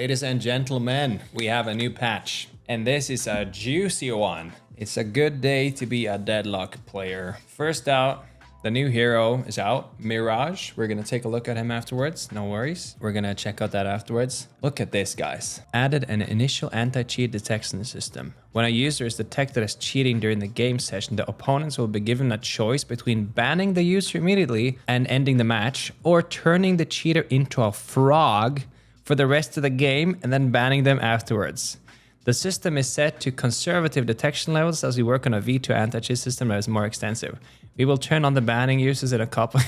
Ladies and gentlemen, we have a new patch, and this is a juicy one. It's a good day to be a Deadlock player. First out, the new hero is out, Mirage. We're gonna take a look at him afterwards, no worries. We're gonna check out that afterwards. Look at this, guys. Added an initial anti-cheat detection system. When a user is detected as cheating during the game session, the opponents will be given a choice between banning the user immediately and ending the match, or turning the cheater into a frog for the rest of the game and then banning them afterwards. The system is set to conservative detection levels as we work on a V2 anti-cheat system that is more extensive. We will turn on the banning users in a couple...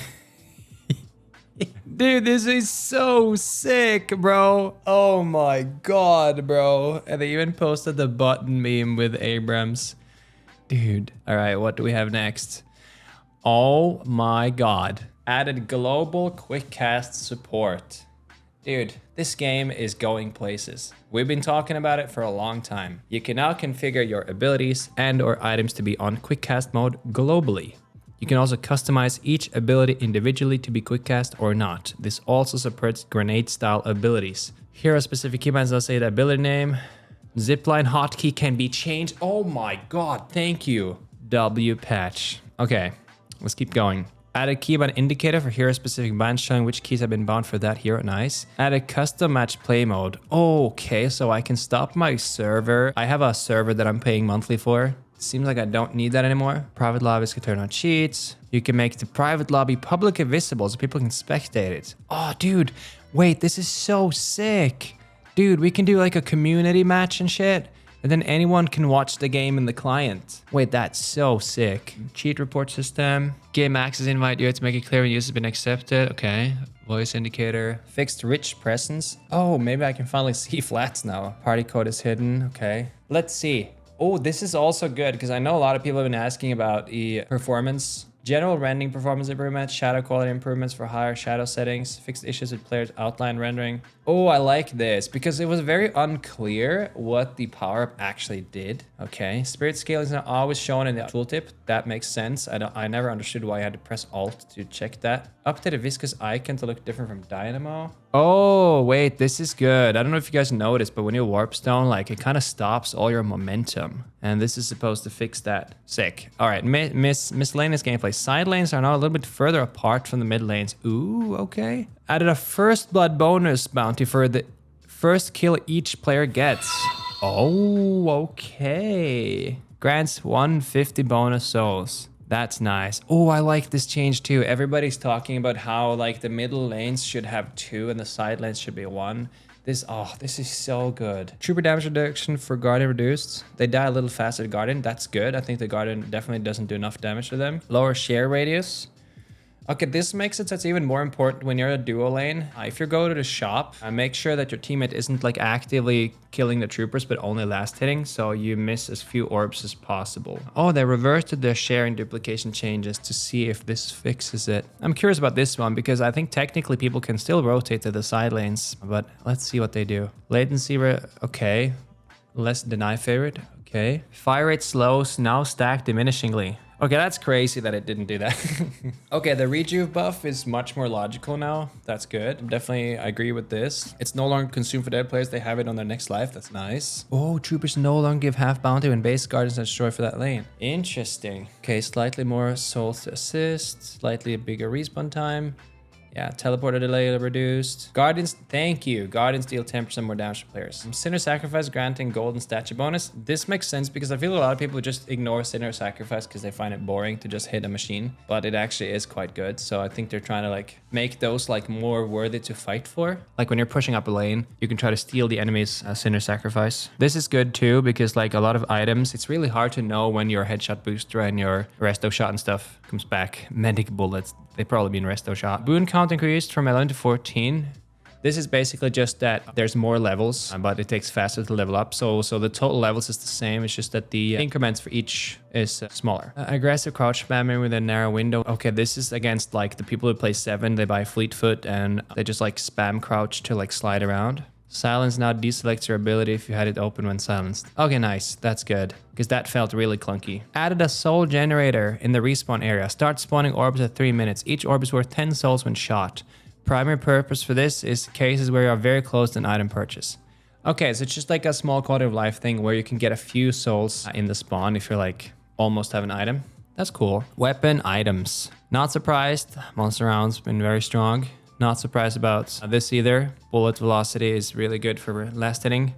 Dude, this is so sick, bro. Oh my god, bro. And they even posted the button meme with Abrams. Dude. All right, what do we have next? Oh my god. Added global quick cast support. Dude, this game is going places. We've been talking about it for a long time. You can now configure your abilities and or items to be on quick cast mode globally. You can also customize each ability individually to be quick cast or not. This also supports grenade style abilities. Hero specific keybands, let's say the ability name. Zipline hotkey can be changed. Oh my god, thank you. W patch. Okay, let's keep going. Add a keybind indicator for hero-specific bands showing which keys have been bound for that hero. Nice. Add a custom match play mode. Okay, so I can stop my server. I have a server that I'm paying monthly for. Seems like I don't need that anymore. Private lobbies can turn on cheats. You can make the private lobby publicly visible so people can spectate it. Oh, dude. Wait, this is so sick. Dude, we can do like a community match and shit. And then anyone can watch the game in the client. Wait, that's so sick. Cheat report system. Game access invite you to make it clear when users have been accepted. Okay. Voice indicator. Fixed rich presence. Oh, maybe I can finally see flats now. Party code is hidden. Okay. Let's see. Oh, this is also good because I know a lot of people have been asking about the performance. General rendering performance improvements, shadow quality improvements for higher shadow settings, fixed issues with players' outline rendering. Oh, I like this because it was very unclear what the power-up actually did. Okay, spirit scaling is not always shown in the tooltip. That makes sense. I never understood why I had to press Alt to check that. Update a viscous icon to look different from Dynamo. Oh, wait, this is good. I don't know if you guys noticed, but when you warp stone, like it kind of stops all your momentum. And this is supposed to fix that. Sick. All right, miscellaneous gameplay. Side lanes are now a little bit further apart from the mid lanes. Ooh, okay. Added a first blood bonus bounty for the first kill each player gets. Oh, okay. Grants 150 bonus souls. That's nice. Oh, I like this change too. Everybody's talking about how like the middle lanes should have 2 and the side lanes should be 1. This is so good. Trooper damage reduction for Guardian reduced. They die a little faster to Guardian. That's good. I think the Guardian definitely doesn't do enough damage to them. Lower share radius. Okay, this makes it so it's even more important when you're a duo lane. If you go to the shop, make sure that your teammate isn't like actively killing the troopers, but only last hitting, so you miss as few orbs as possible. Oh, they reverted their sharing duplication changes to see if this fixes it. I'm curious about this one because I think technically people can still rotate to the side lanes, but let's see what they do. Latency, okay. Less deny favorite, okay. Fire rate slows, now stack diminishingly. Okay, that's crazy that it didn't do that. Okay, the rejuve buff is much more logical now. That's good. Definitely agree with this. It's no longer consumed for dead players. They have it on their next life. That's nice. Oh, troopers no longer give half bounty when base guardians are destroyed for that lane. Interesting. Okay, slightly more souls to assist. Slightly bigger respawn time. Yeah, teleporter delay reduced. Guardians, thank you. Guardians deal 10% more damage to players. Sinner Sacrifice granting golden statue bonus. This makes sense because I feel a lot of people just ignore Sinner Sacrifice because they find it boring to just hit a machine. But it actually is quite good. So I think they're trying to like make those like more worthy to fight for. Like when you're pushing up a lane, you can try to steal the enemy's Sinner Sacrifice. This is good too because like a lot of items, it's really hard to know when your headshot booster and your resto shot and stuff comes back. Medic bullets, they probably mean resto shot. Boon count increased from 11 to 14. This is basically just that there's more levels, but it takes faster to level up. So the total levels is the same. It's just that the increments for each is smaller. Aggressive crouch spamming with a narrow window. Okay, this is against like the people who play 7. They buy Fleet Foot and they just like spam crouch to like slide around. Silence now deselects your ability if you had it open when silenced. Okay, nice. That's good. Because that felt really clunky. Added a soul generator in the respawn area. Start spawning orbs at 3 minutes. Each orb is worth 10 souls when shot. Primary purpose for this is cases where you are very close to an item purchase. Okay, so it's just like a small quality of life thing where you can get a few souls in the spawn if you're like almost have an item. That's cool. Weapon items. Not surprised. Monster rounds been very strong. Not surprised about this either. Bullet velocity is really good for last hitting.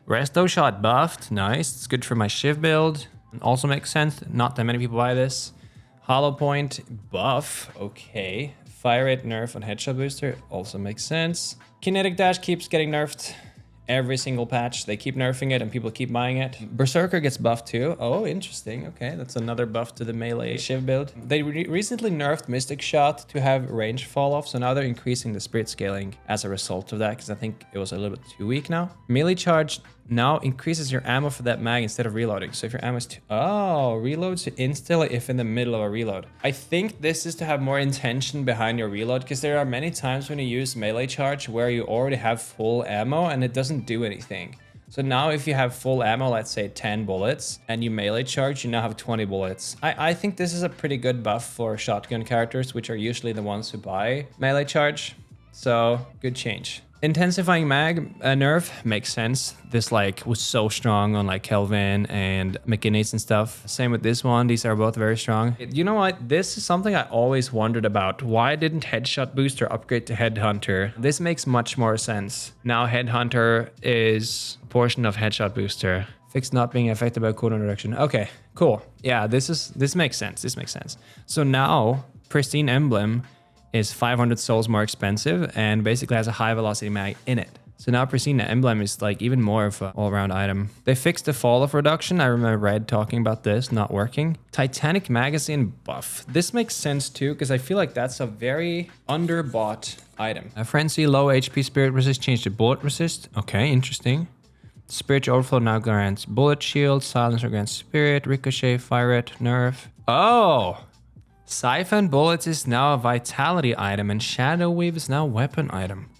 Resto shot buffed. Nice. It's good for my shiv build. Also makes sense. Not that many people buy this. Hollow point buff. Okay. Fire rate nerf on headshot booster. Also makes sense. Kinetic dash keeps getting nerfed. Every single patch, they keep nerfing it and people keep buying it. Berserker gets buffed too. Oh, interesting. Okay, that's another buff to the melee shiv build. They recently nerfed Mystic Shot to have range fall off, so now they're increasing the spirit scaling as a result of that, because I think it was a little bit too weak now. Melee charge now increases your ammo for that mag instead of reloading. So if your ammo is too... Oh, reloads instantly if in the middle of a reload. I think this is to have more intention behind your reload, because there are many times when you use melee charge where you already have full ammo and it doesn't do anything. So now if you have full ammo, let's say 10 bullets, and you melee charge, you now have 20 bullets. I think this is a pretty good buff for shotgun characters, which are usually the ones who buy melee charge. So good change. Intensifying mag nerf makes sense. This like was so strong on like Kelvin and McKinney's and stuff. Same with this one. These are both very strong. You know what? This is something I always wondered about. Why didn't Headshot Booster upgrade to Headhunter? This makes much more sense. Now Headhunter is a portion of Headshot Booster. Fixed not being affected by cooldown reduction. Okay, cool. Yeah, this makes sense. This makes sense. So now Pristine Emblem is 500 souls more expensive and basically has a high velocity mag in it. So now Pristine Emblem is like even more of an all-around item. They fixed the fall off reduction. I remember Red talking about this not working. Titanic magazine buff. This makes sense too, because I feel like that's a very underbought item. A Frenzy low HP spirit resist changed to bullet resist. Okay, interesting. Spiritual overflow now grants bullet shield, silencer grants spirit, ricochet, fire rate, nerf. Oh! Siphon bullets is now a vitality item and shadow weave is now a weapon item.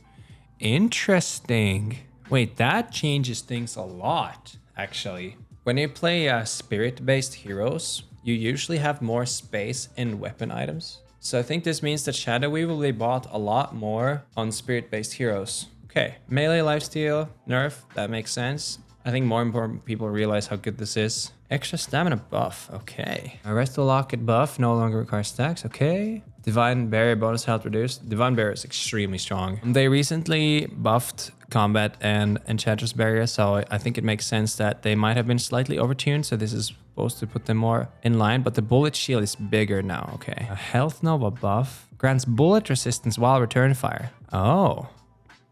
Interesting. Wait, that changes things a lot, actually. When you play spirit-based heroes, you usually have more space in weapon items. So I think this means that shadow weave will be bought a lot more on spirit-based heroes. Okay, melee lifesteal, nerf, that makes sense. I think more important people realize how good this is. Extra stamina buff, okay. Resto locket buff, no longer requires stacks, okay. Divine barrier bonus health reduced. Divine barrier is extremely strong. They recently buffed combat and enchantress barrier, so I think it makes sense that they might have been slightly overtuned, so this is supposed to put them more in line, but the bullet shield is bigger now, okay. A health nova buff grants bullet resistance while return fire. Oh,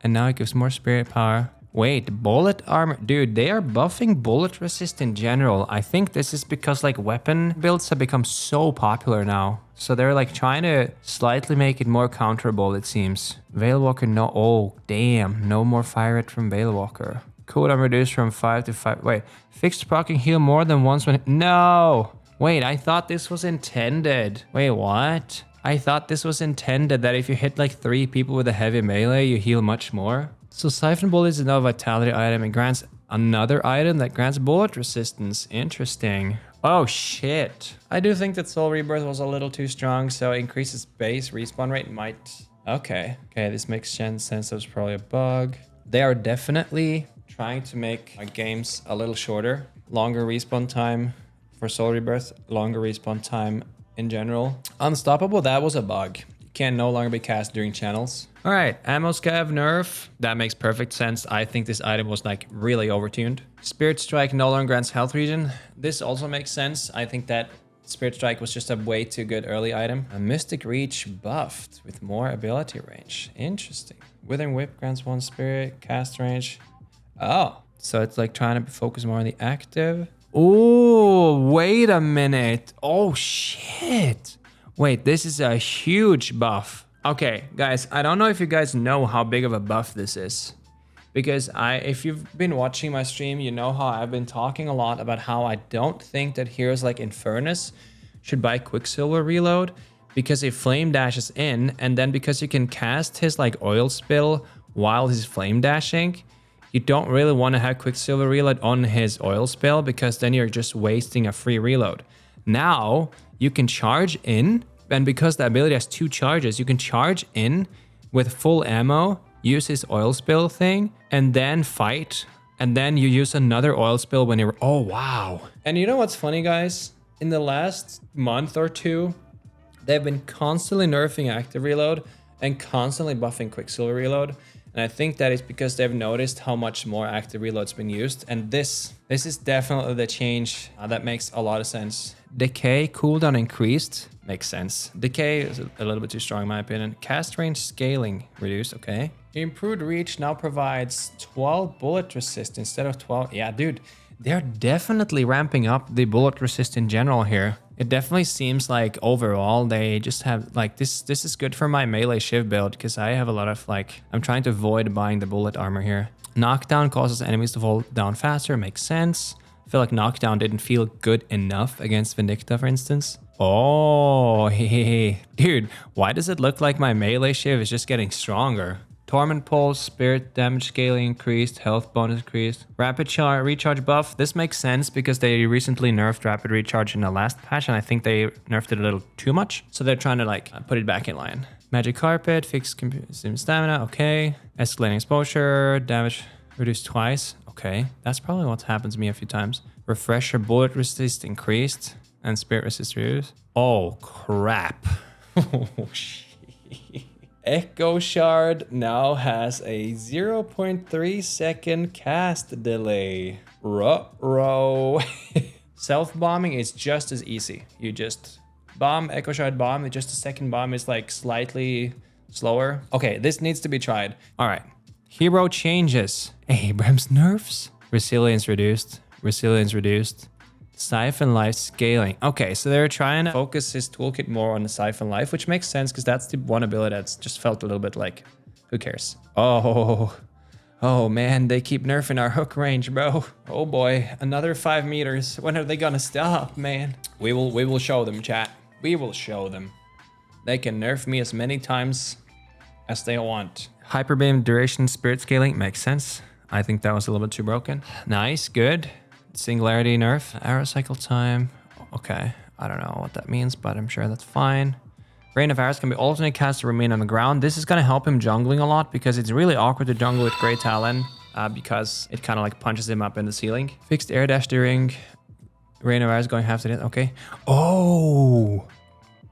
and now it gives more spirit power. Wait, bullet armor? Dude, they are buffing bullet resist in general. I think this is because like weapon builds have become so popular now. So they're like trying to slightly make it more counterable, it seems. Veilwalker, no. Oh, damn. No more fire rate from Veilwalker. Cooldown reduced from 5 to 5. Wait, fixed proc can heal more than once when... No! Wait, I thought this was intended. Wait, what? I thought this was intended that if you hit like 3 people with a heavy melee, you heal much more. So Siphon Bullet is another vitality item. It grants another item that grants bullet resistance. Interesting. Oh shit. I do think that Soul Rebirth was a little too strong, so increases base respawn rate might... Okay. Okay, this makes sense. That was probably a bug. They are definitely trying to make my games a little shorter. Longer respawn time for Soul Rebirth. Longer respawn time in general. Unstoppable, that was a bug. Can no longer be cast during channels. All right, ammo scav nerf. That makes perfect sense. I think this item was like really overtuned. Spirit Strike no longer grants health regen. This also makes sense. I think that Spirit Strike was just a way too good early item. A Mystic Reach buffed with more ability range. Interesting. Withering Whip grants 1 spirit, cast range. Oh, so it's like trying to focus more on the active. Oh, wait a minute. Oh, shit. Wait, this is a huge buff. Okay, guys, I don't know if you guys know how big of a buff this is. Because if you've been watching my stream, you know how I've been talking a lot about how I don't think that heroes like Infernus should buy Quicksilver Reload. Because he flame dashes in, and then because you can cast his like oil spill while he's flame dashing, you don't really want to have Quicksilver Reload on his oil spill, because then you're just wasting a free reload. Now, you can charge in, and because the ability has 2 charges, you can charge in, with full ammo, use his oil spill thing, and then fight. And then you use another oil spill when you're... Oh, wow. And you know what's funny, guys? In the last month or two, they've been constantly nerfing active reload and constantly buffing quicksilver reload. And I think that is because they've noticed how much more active reload's been used. And this is definitely the change that makes a lot of sense. Decay cooldown increased. Makes sense. Decay is a little bit too strong in my opinion. Cast range scaling reduced. Okay. Improved reach now provides 12 bullet resist instead of 12. Yeah, dude. They're definitely ramping up the bullet resist in general here. It definitely seems like overall they just have like this is good for my melee shiv build because I have a lot of like I'm trying to avoid buying the bullet armor here. Knockdown causes enemies to fall down faster, makes sense. I feel like knockdown didn't feel good enough against Vindicta, for instance. Oh, hey, dude, why does it look like my melee shiv is just getting stronger? Torment Pulse, Spirit Damage Scaling increased, Health Bonus increased. Rapid Recharge buff. This makes sense because they recently nerfed Rapid Recharge in the last patch and I think they nerfed it a little too much. So they're trying to like put it back in line. Magic Carpet, fixed consume stamina, okay. Escalating Exposure, damage reduced twice. Okay, that's probably what happens to me a few times. Refresher Bullet Resist increased and Spirit Resist reduced. Oh, crap. Oh, shit. Echo Shard now has a 0.3 second cast delay. Ruh-roh. Self-bombing is just as easy. You just bomb, Echo Shard bomb, just a second bomb is like slightly slower. Okay, this needs to be tried. All right, hero changes. Abrams nerfs. Resilience reduced. Resilience reduced. Siphon Life scaling. Okay, so they're trying to focus his toolkit more on the Siphon Life, which makes sense because that's the one ability that's just felt a little bit like, who cares? Oh man, they keep nerfing our hook range, bro. Oh boy, another 5 meters. When are they gonna stop, man? We will show them, chat. We will show them. They can nerf me as many times as they want. Hyper Beam duration spirit scaling makes sense. I think that was a little bit too broken. Nice, good. Singularity nerf, arrow cycle time. Okay, I don't know what that means, but I'm sure that's fine. Rain of Arrows can be alternate cast to remain on the ground. This is going to help him jungling a lot because it's really awkward to jungle with Grey Talon because it kind of like punches him up in the ceiling. Fixed air dash during Rain of Arrows going half to it. Okay. Oh,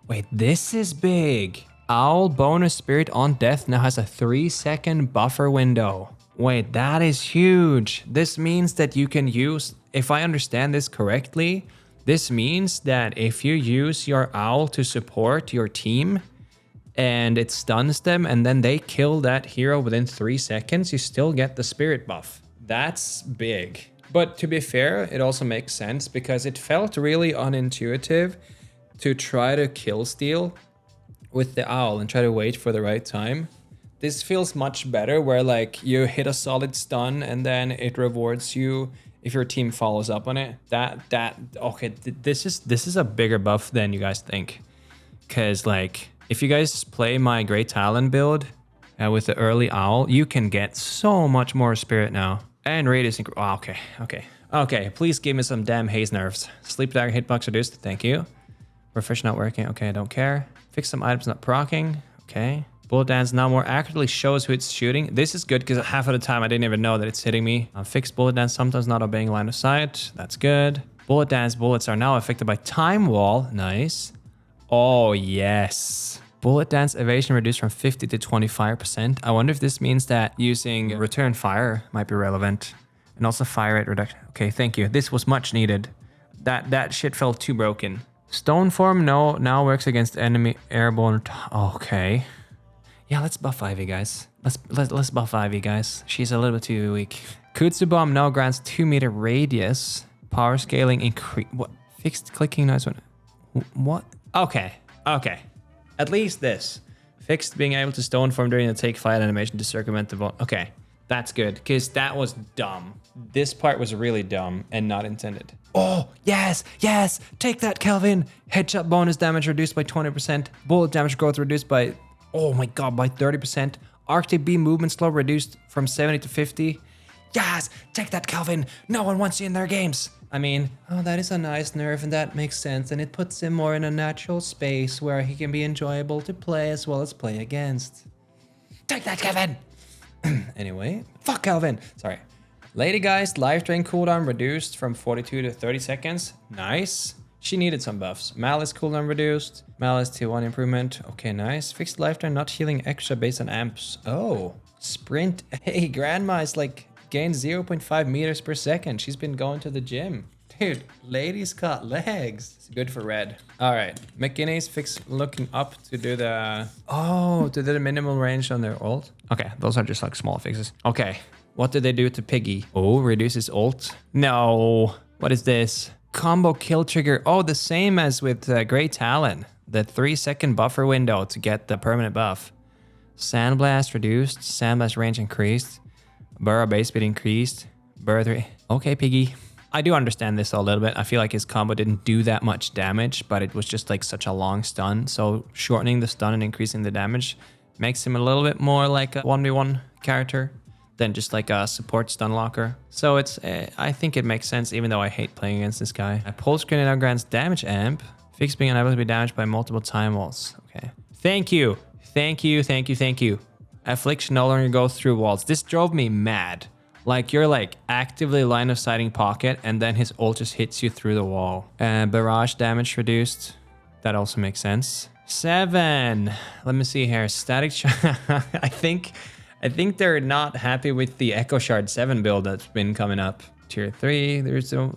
wait, this is big. Owl bonus spirit on death now has a 3-second buffer window. Wait, that is huge. This means that you can use, if I understand this correctly, this means that if you use your owl to support your team and it stuns them and then they kill that hero within 3 seconds, you still get the spirit buff. That's big. But to be fair, it also makes sense because it felt really unintuitive to try to kill steal with the owl and try to wait for the right time. This feels much better where like you hit a solid stun and then it rewards you if your team follows up on it. Okay, this is a bigger buff than you guys think. Cause like if you guys play my Grey Talon build with the early owl, you can get so much more spirit now. And radius okay, please give me some damn haze nerfs. Sleep dagger hitbox reduced, thank you. Refresh not working, okay, I don't care. Fix some items not proccing, okay. Bullet dance now more accurately shows who it's shooting. This is good because half of the time I didn't even know that it's hitting me. Fixed bullet dance sometimes not obeying line of sight. That's good. Bullet dance bullets are now affected by time wall. Nice. Oh, yes. Bullet dance evasion reduced from 50 to 25%. I wonder if this means that using return fire might be relevant. And also fire rate reduction. Okay, thank you. This was much needed. That shit felt too broken. Stone form now works against enemy airborne. Okay. Yeah, let's buff Ivy, guys. Let's buff Ivy, guys. She's a little bit too weak. Kutsu Bomb now grants 2-meter radius. Power scaling increase. What? Fixed clicking noise. What? Okay. At least this. Fixed being able to stone form during the take flight animation to circumvent the vault. Okay, that's good because that was dumb. This part was really dumb and not intended. Oh, yes. Take that, Kelvin. Headshot bonus damage reduced by 20%. Bullet damage growth reduced by, oh my god, by 30%. Arctic beam movement slow reduced from 70 to 50. Yes, take that, Kelvin. No one wants you in their games. I mean, oh, that is a nice nerf and that makes sense. And it puts him more in a natural space where he can be enjoyable to play as well as play against. Take that, Kevin. Anyway, fuck Calvin. Sorry. Lady Geist, life drain cooldown reduced from 42 to 30 seconds. Nice. She needed some buffs. Malice cooldown reduced. Malice T1 improvement. Okay, nice. Fixed life drain, not healing extra based on amps. Oh, sprint. Hey, Grandma is like gained 0.5 meters per second. She's been going to the gym. Dude, lady's got legs. It's good for red. All right, McGinnis fix looking up to do the... Oh, to do the minimal range on their ult. Okay, those are just like small fixes. Okay, what did they do to Piggy? Oh, reduces ult. No, what is this? Combo kill trigger. Oh, the same as with Great Talon. The 3-second buffer window to get the permanent buff. Sandblast reduced. Sandblast range increased. Burrow base speed increased. Burrow 3. Okay, Piggy. I do understand this a little bit. I feel like his combo didn't do that much damage, but it was just like such a long stun. So shortening the stun and increasing the damage makes him a little bit more like a 1v1 character than just like a support stun locker. So it's, I think it makes sense, even though I hate playing against this guy. A pulse grenade now grants damage amp. Fix being unable to be damaged by multiple time walls. Okay. Thank you. Thank you. Thank you. Thank you. Affliction no longer goes through walls. This drove me mad. Like you're like actively line of sighting pocket and then his ult just hits you through the wall. Barrage damage reduced. That also makes sense. 7. Let me see here. Static I think they're not happy with the Echo Shard 7 build that's been coming up. Tier 3, there's no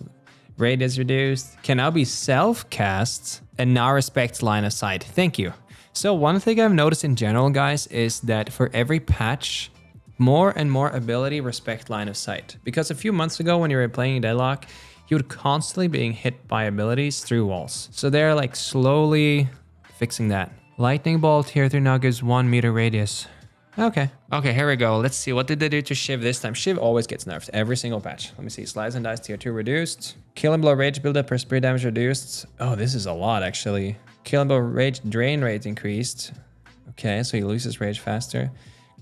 radius reduced. Can now be self-cast and now respects line of sight. Thank you. So one thing I've noticed in general, guys, is that for every patch, more and more ability respect line of sight. Because a few months ago when you were playing Deadlock, you would constantly being hit by abilities through walls. So they're like slowly fixing that. Lightning Bolt tier 3 now gives 1 meter radius. Okay. Okay, here we go. Let's see. What did they do to Shiv this time? Shiv always gets nerfed every single patch. Let me see. Slides and dice tier 2 reduced. Kill and blow rage buildup per spirit damage reduced. Oh, this is a lot actually. Kill and blow rage drain rate increased. Okay, so he loses rage faster.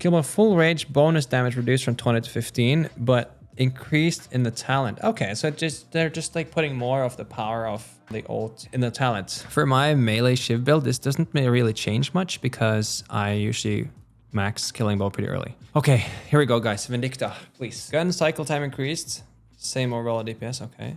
Kill and blow full rage bonus damage reduced from 20 to 15, but increased in the talent. Okay, so they're just like putting more of the power of the ult in the talent. For my melee Shiv build, this doesn't really change much because I usually max killing bow pretty early. Okay, here we go, guys. Vindicta, please. Gun cycle time increased. Same overall DPS, okay.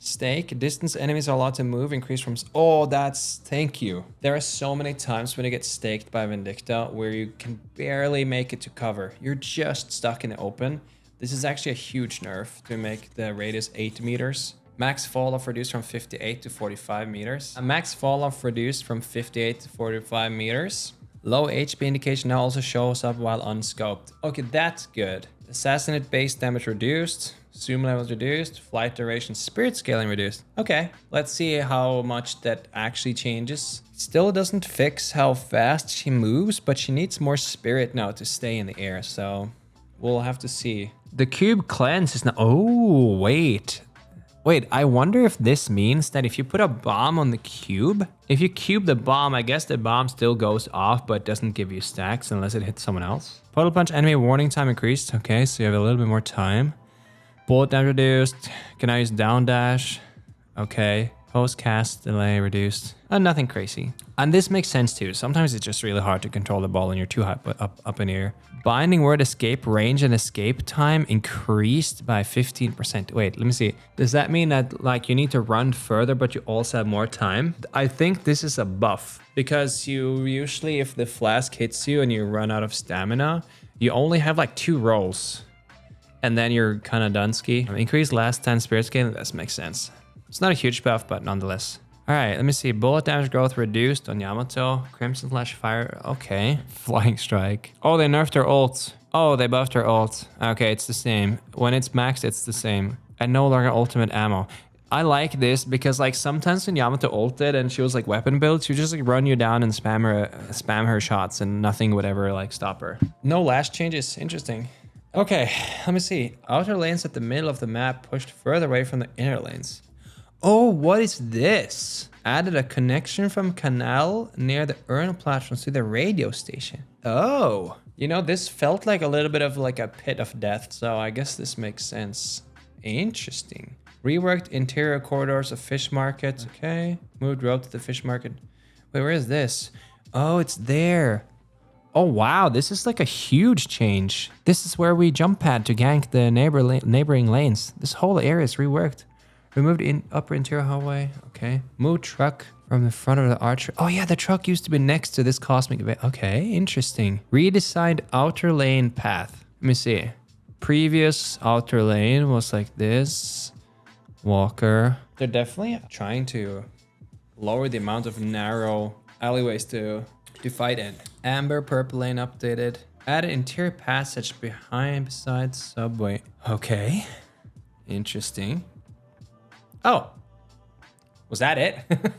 Stake, distance enemies are allowed to move, increase from... Oh, that's... Thank you. There are so many times when you get staked by Vindicta where you can barely make it to cover. You're just stuck in the open. This is actually a huge nerf to make the radius 8 meters. Max fall off reduced from 58 to 45 meters. A max fall off reduced from 58 to 45 meters. Low HP indication now also shows up while unscoped. Okay, that's good. Assassinate base damage reduced. Zoom levels reduced. Flight duration, spirit scaling reduced. Okay, let's see how much that actually changes. Still doesn't fix how fast she moves, but she needs more spirit now to stay in the air, so we'll have to see. The cube cleanse is now... Oh, wait. Wait, I wonder if this means that if you put a bomb on the cube, if you cube the bomb, I guess the bomb still goes off, but doesn't give you stacks unless it hits someone else. Puddle punch enemy warning time increased. Okay, so you have a little bit more time. Bullet damage reduced. Can I use down dash? Okay. Post cast delay reduced. Nothing crazy. And this makes sense too. Sometimes it's just really hard to control the ball when you're too high up in the air. Binding word escape range and escape time increased by 15%. Wait, let me see. Does that mean that like you need to run further, but you also have more time? I think this is a buff because you usually, if the flask hits you and you run out of stamina, you only have like 2 rolls and then you're kind of done ski. Increase last 10 spirit scaling. That makes sense. It's not a huge buff, but nonetheless. All right, let me see. Bullet damage growth reduced on Yamato. Crimson Slash Fire. Okay. Flying Strike. Oh, they nerfed her ult. Oh, they buffed her ult. Okay, it's the same. When it's maxed, it's the same. And no longer ultimate ammo. I like this because like sometimes when Yamato ulted and she was like weapon build, she would just like run you down and spam her shots and nothing would ever like stop her. No lash changes. Interesting. Okay, let me see. Outer lanes at the middle of the map pushed further away from the inner lanes. Oh, what is this? Added a connection from canal near the Urnal platforms to the radio station. Oh, you know, this felt like a little bit of like a pit of death, so I guess this makes sense. Interesting. Reworked interior corridors of fish market. Okay. Moved road to the fish market. Wait, where is this? Oh, it's there. Oh, wow. This is like a huge change. This is where we jump pad to gank the neighboring lanes. This whole area is reworked. Removed in upper interior hallway. Okay. Move truck from the front of the archer. Oh, yeah. The truck used to be next to this cosmic event. Okay. Interesting. Redesigned outer lane path. Let me see. Previous outer lane was like this. Walker. They're definitely trying to lower the amount of narrow alleyways to fight in. Amber purple lane updated. Added interior passage beside subway. Okay. Interesting. Oh. Was that it?